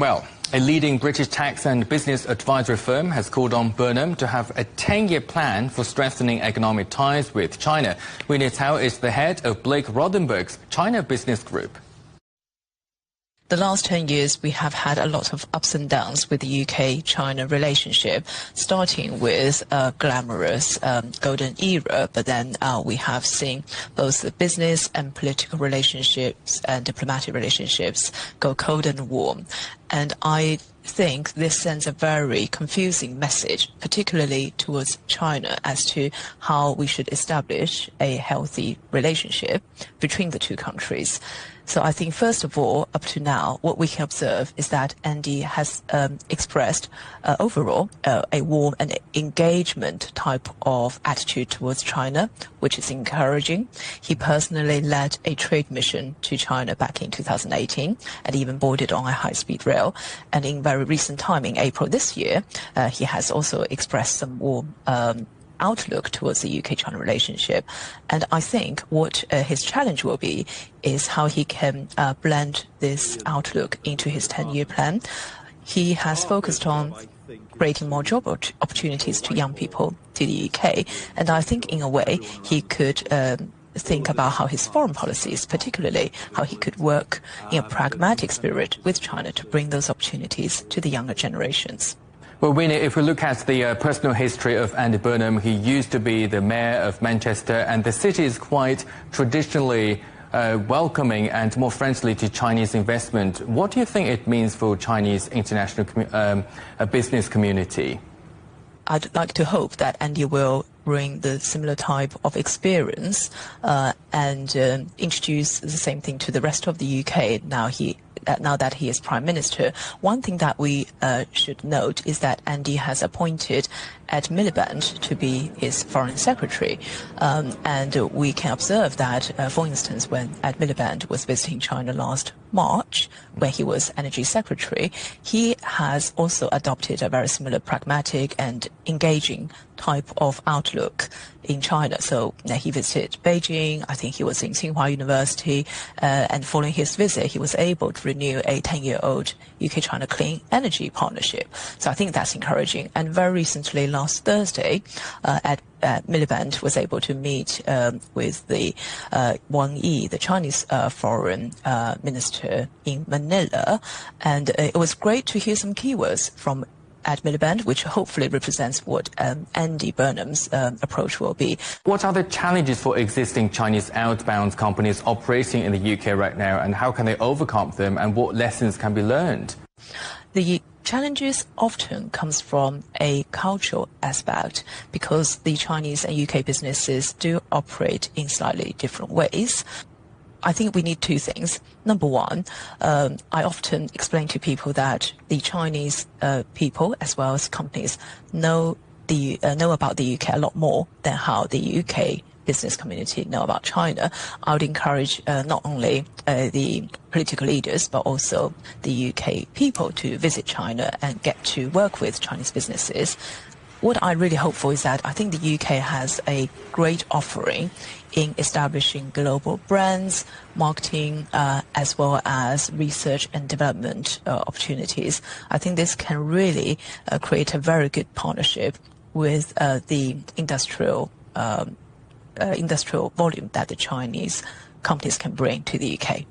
Well, a leading British tax and business advisory firm has called on Burnham to have a 10-year plan for strengthening economic ties with China. Winnie is the head of Blick Rothenberg's China Business Group. The last 10 years, we have had a lot of ups and downs with the UK-China relationship, starting with a glamorous golden era, but then we have seen both the business and political relationships and diplomatic relationships go cold and warm. And I think this sends a very confusing message, particularly towards China, as to how we should establish a healthy relationship between the two countries. So I think, first of all, up to now, what we can observe is that Andy has expressed overall a warm and engagement type of attitude towards China, which is encouraging. He personally led a trade mission to China back in 2018 and even boarded on a high-speed rail. And in very recent time, in April this year, he has also expressed some warm outlook towards the UK-China relationship. And I think what his challenge will be is how he can blend this outlook into his 10-year plan. He has focused on creating more job opportunities to young people to the UK. And I think in a way he could think about how his foreign policies, particularly how he could work in a pragmatic spirit with China to bring those opportunities to the younger generations. Well, Winnie, if we look at the personal history of Andy Burnham, he used to be the mayor of Manchester, and the city is quite traditionally welcoming and more friendly to Chinese investment. What do you think it means for Chinese international business community? I'd like to hope that Andy will bring the similar type of experience and introduce the same thing to the rest of the UK now that he is Prime Minister. One thing that we should note is that Andy has appointed Ed Miliband to be his Foreign Secretary. And we can observe that, for instance, when Ed Miliband was visiting China last March, when he was Energy Secretary, he has also adopted a very similar pragmatic and engaging type of outlook in China. So he visited Beijing, I think he was in Tsinghua University, and following his visit, he was able to renew a 10-year-old UK-China clean energy partnership. So I think that's encouraging. And very recently, last Thursday, Miliband was able to meet with the Wang Yi, the Chinese foreign minister in Manila, and it was great to hear some keywords from Ed Miliband, which hopefully represents what Andy Burnham's approach will be. What are the challenges for existing Chinese outbound companies operating in the UK right now, and how can they overcome them, and what lessons can be learned? The challenges often comes from a cultural aspect, because the Chinese and UK businesses do operate in slightly different ways. I think we need two things. Number one, I often explain to people that the Chinese people, as well as companies, know about the UK a lot more than how the UK business community know about China. I would encourage not only the political leaders, but also the UK people to visit China and get to work with Chinese businesses. What I really hope for is that I think the UK has a great offering in establishing global brands, marketing, as well as research and development opportunities. I think this can really create a very good partnership with the industrial volume that the Chinese companies can bring to the UK.